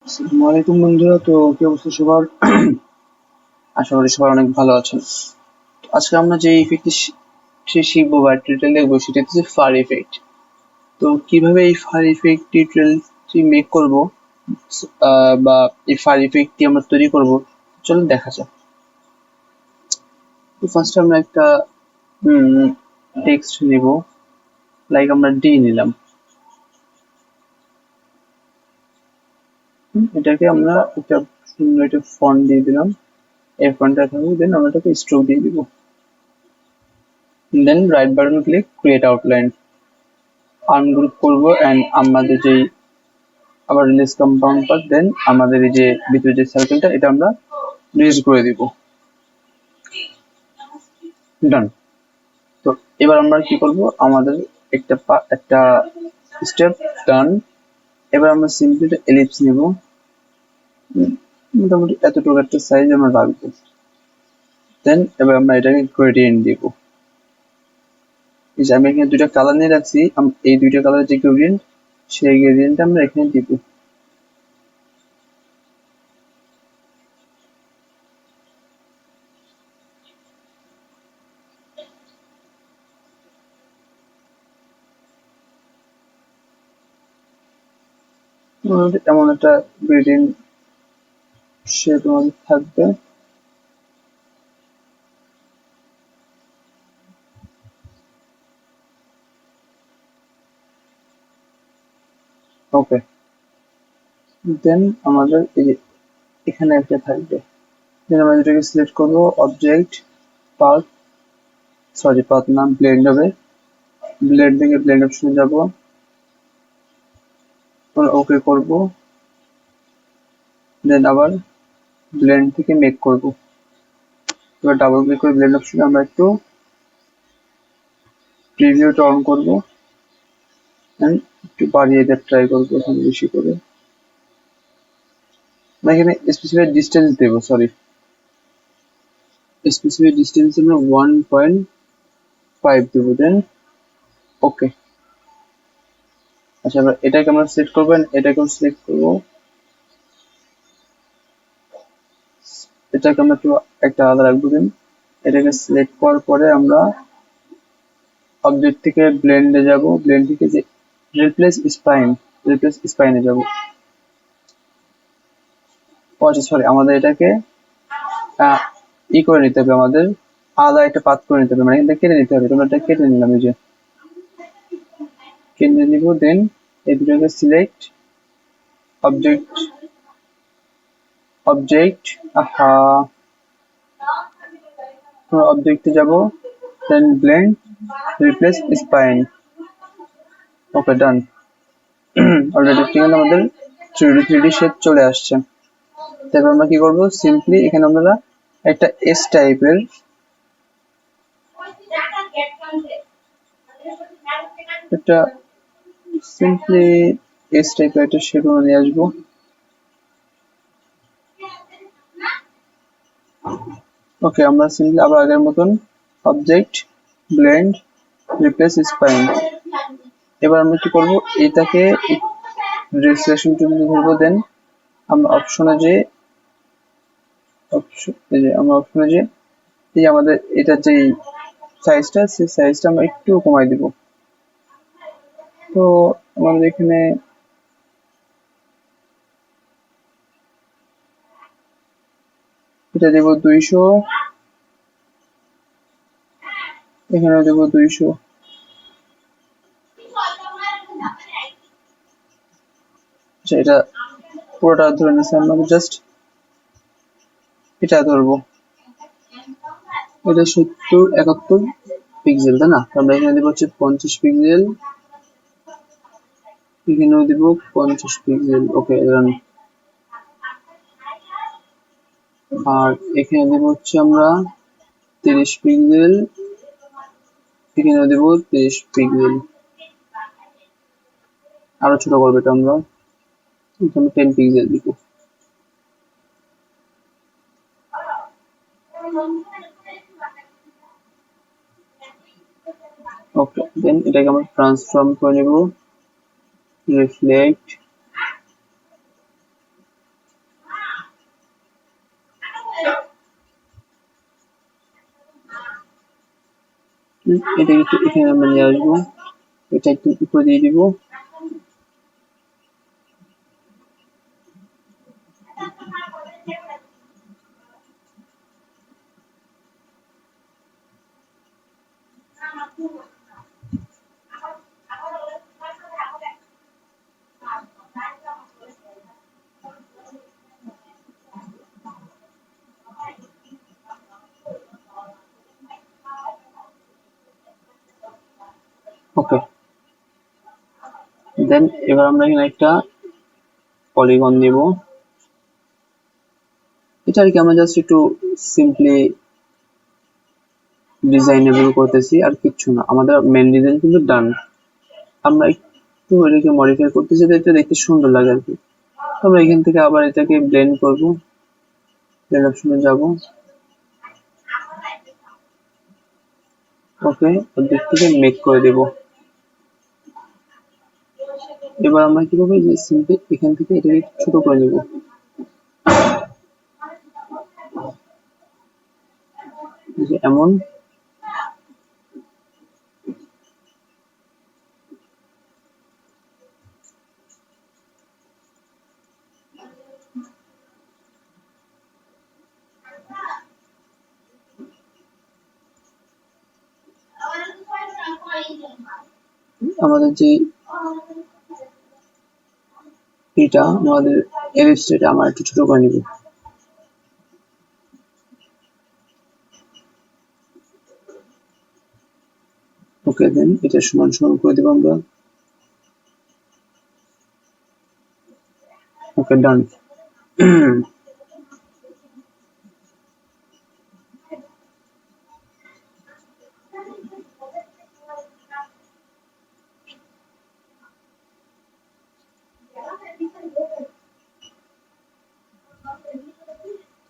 আসসালামু আলাইকুম বন্ধুরা। তো কি অবস্থা সবার? আশা করি সবাই অনেক ভালো আছেন। আজকে আমরা যে ইফেক্টটি শিখবো বা টিউটোরিয়াল দেখবো সেটা হচ্ছে ফার ইফেক্ট। তো কিভাবে এই ফার ইফেক্ট টিউটোরিয়ালটি মেক করব বা এই ফার ইফেক্টটি আমরা তৈরি করব, চলুন দেখা যাক। তো ফার্স্ট আমরা একটা টেক্সট নেব, লাইক আমরা ডি নিলাম। এটাকে আমরা একটা সুন্দর একটা ফন্ট দিয়ে দিলাম, এই ফন্টটা থাকবে, দেন আমরা এটাকে স্ট্রোক দিয়ে দিব। Then right button click, create outline, ungroup করব এন্ড আমাদের যে আবার রিলিজ কম্পাউন্ড পার্ট, দেন আমাদের এই যে ভিতরে যে সার্কেলটা এটা আমরা রিলিজ করে দিব। ডান। তো এবার আমরা কি করব, আমাদের একটা স্টেপ ডান। এবার আমরা সিম্পলি একটা এলিপস নেব, মোটামুটি এতটুকু একটা সাইজ আমরা রাখবো। দেন এবার আমরা এটাকে গ্রেডিয়েন্ট দিব। আমি এখানে দুইটা কালার নিয়ে রাখছি, এই দুইটা কালারের যে গ্রেডিয়েন্ট, সেই গ্রেডিয়েন্টটা আমরা এখানে দিব। এমন একটা গ্রেডিয়েন্ট সে তোমাদের থাকবে। ওকে, দেন আমাদের এই যে এখানে একটা থাকবে। দেন আমরা এটাকে সিলেক্ট করব, অবজেক্ট, পাথ, পাথ নাম ব্লেন্ড হবে, ব্লেন্ড থেকে ব্লেন্ড অপশনে যাব, ওকে করব, দেন আবার ব্লেন্ড থেকে মেক করব। এবার ডাবল ক্লিক করে ব্লেন্ড অপশনে আমরা একটু প্রিভিউটা অন করব, দেন একটু বাড়িয়ে দেওয়ার ট্রাই করবো এখানে বেশি করে। আমরা এখানে স্পেসিফিক ডিস্টেন্স দেব, স্পেসিফিক ডিস্টেন্স আমরা 1.5 দেব, দেন ওকে। আচ্ছা, এবার এটাকে আমরা সিলেক্ট করবেন, এটাকে সিলেক্ট করব, এটাকে আমরা একটু একটা আলাদা রাখবো। দেন এটাকে সিলেক্ট করার পরে আমরা অবজেক্ট থেকে ব্লেন্ডে যাব, ব্লেন্ড থেকে যে রিপ্লেস স্পাইনে যাব। আচ্ছা আমাদের এটাকে ই করে নিতে হবে, আমাদের আলাদা একটা পাথ করে নিতে হবে, মানে এটা কেটে নিতে হবে। তোমরা এটা কেটে নিলাম, এই যে কেটে নিব। দেন এই দুটোকে সিলেক্ট, অবজেক্ট, আহা, অবজেক্টে যাব, দেন ব্লেন্ড, রিপ্লেস স্পাইন। ওকে, ডান। অলরেডি ঠিক আছে, আমাদের 3D শেপ চলে আসছে। তারপর আমরা কি করব, সিম্পলি এখানে আমরা একটা এস টাইপের একটা একটা শেপ আমরা নিয়ে আসবো। ওকে, আমরা সিম্পলি আবার আগের মতন অবজেক্ট, ব্লেন্ড, রিপ্লেস স্পাইন। এবার আমরা কি করব, এটাকে রিফ্লেকশন টুল দিয়ে ধরবো। দেন আমরা অপশনে যে এই আমাদের এটা যে সাইজটা, সেই সাইজটা আমরা একটু কমাই দিব। তো আমাদের এখানে এটা দেব 200, এখানে দেব 200। আচ্ছা, এটা পুরোটা ধরে নিচ্ছি, আমরা জাস্ট এটা ধরবো। এটা 70-71 পিক্সেল, তাই না? আমরা এখানে দেবো হচ্ছে 50 পিক্সেল, এখানেও দেব 50 পিক্সেল। ওকে, আর এখানে দেব হচ্ছে আমরা 30 পিক্সেল, এখানেও দেব 30 পিক্সেল। আরো ছোট করবো এটা আমরা, এখানে 10 পিক্সেল দিব। ওকে, দেন এটাকে আমরা ট্রান্সফর্ম করে নেব, রিফ্লেক্ট, এটা একটু এখানে আমরা নিয়ে আসবো, এটা একটু উপরে দিয়ে দিব। ওকে, দেন এবার আমরা এখানে একটা পলিগন দিব। এটা আর কি আমরা জাস্ট একটু সিম্পলি ডিজাইনেবল করতেছি, আর কিচ্ছু না। আমাদের মেন ডিজাইন কিন্তু ডান। আমরা একটু এটাকে মডিফাই করতেছি যাতে এটা দেখতে সুন্দর লাগে আর কি। আমরা এখান থেকে আবার এটাকে ব্লেন্ড করব, ব্লেন্ড অপশনে যাব। ওকে, ওদিক থেকে মেক করে দেব। এবার আমরা কি করবো, যে সিম্পলি এখান থেকে এটাকে ছোট করে নেব। এমন আমাদের যে এটা আমাদের ইলাস্ট্রেটর আমরা একটু ছোট করে নিব। ওকে, দেন এটা সমান সমান করে দেব আমরা। ওকে, ডান।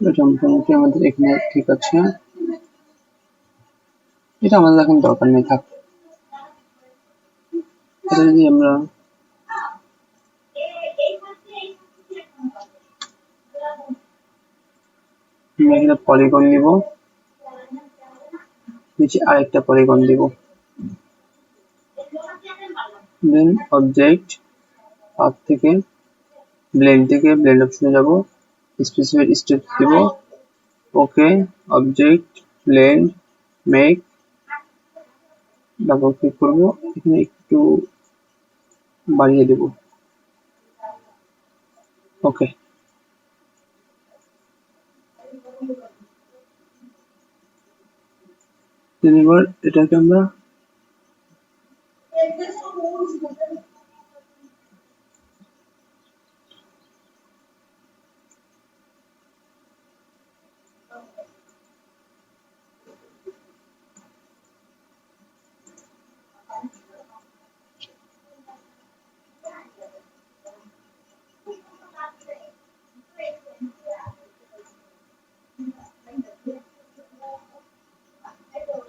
এটা মোটামুটি আমাদের এখানে ঠিক আছে। এটা আমাদের এখন দরকার নেই, থাক। এটা যদি আমরা এখানে পলিগন নিব, নিচে আরেকটা পলিগন দিব, দেন অবজেক্ট পাথ থেকে ব্লেন্ড অপশনে যাব, স্পেসিফাইড স্টেপ দিব। Okay, object blend make, double click করব, এখানে একটু বাড়িয়ে দেব। ওকে, এবার এটাকে আমরা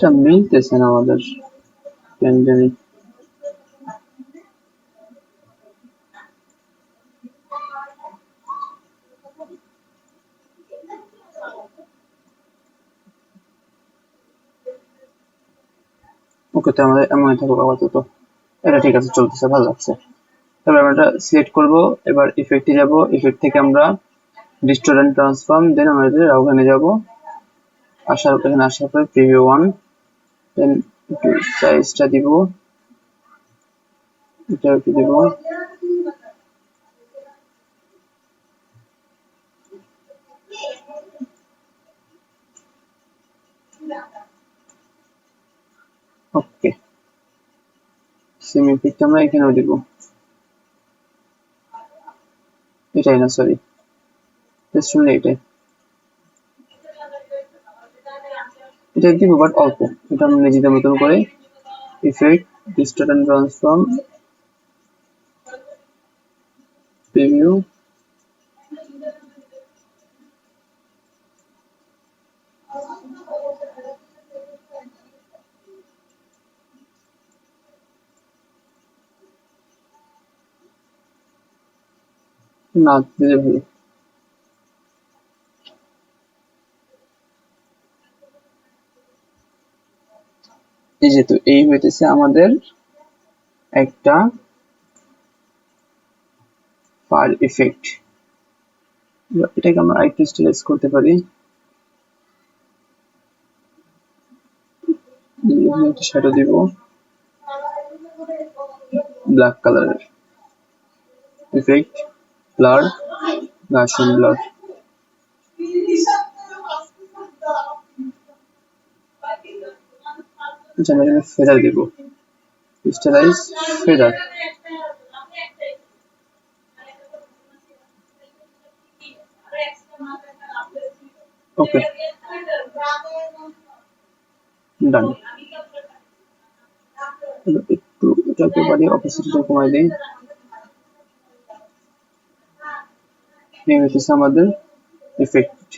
এটা মিলতেছে না আমাদের, কেন জানি। ওকে, তো আমাদের এমন থাকুক আপাতত। এটা ঠিক আছে, চলতেছে, ভালো লাগছে। তারপর আমরা এটা সিলেক্ট করব। এবার ইফেক্টে যাব, ইফেক্ট থেকে আমরা ডিস্টোর্ট এন্ড ট্রান্সফর্ম, দেন আমরা ওখানে যাব। এখানে আসার পরে প্রিভিউ 1, দেন একটু সাইজটা দিব, এটা একটু দিব। ওকে, সেম ইফেক্ট আমরা এখানেও দিব। এটাই না, সরি, শুনলে এটাই দিব, বাট অল্প। এটা আমরা নিজেদের মতন করে ইফেক্ট, ডিস্টোর্ট এন্ড ট্রান্সফর্ম, প্রিভিউ। না দিলে ভালো। এই যেহেতু এই হইতেছে আমাদের একটা ফার ইফেক্ট, এটাকে আমরা আরেকটু স্টাইলাইজ করতে পারি। একটা শ্যাডো দিব ব্ল্যাক কালারের, ইফেক্ট ব্লার, গার্সন ব্লার। আচ্ছা আমরা এখানে ফেদার দিব, স্টাইলাইজ ফেদার। ওকে, ডান। একটু এটাকে বাড়ি অপোজিটটা কমাই দিই। এই হইতেছে আমাদের ইফেক্ট।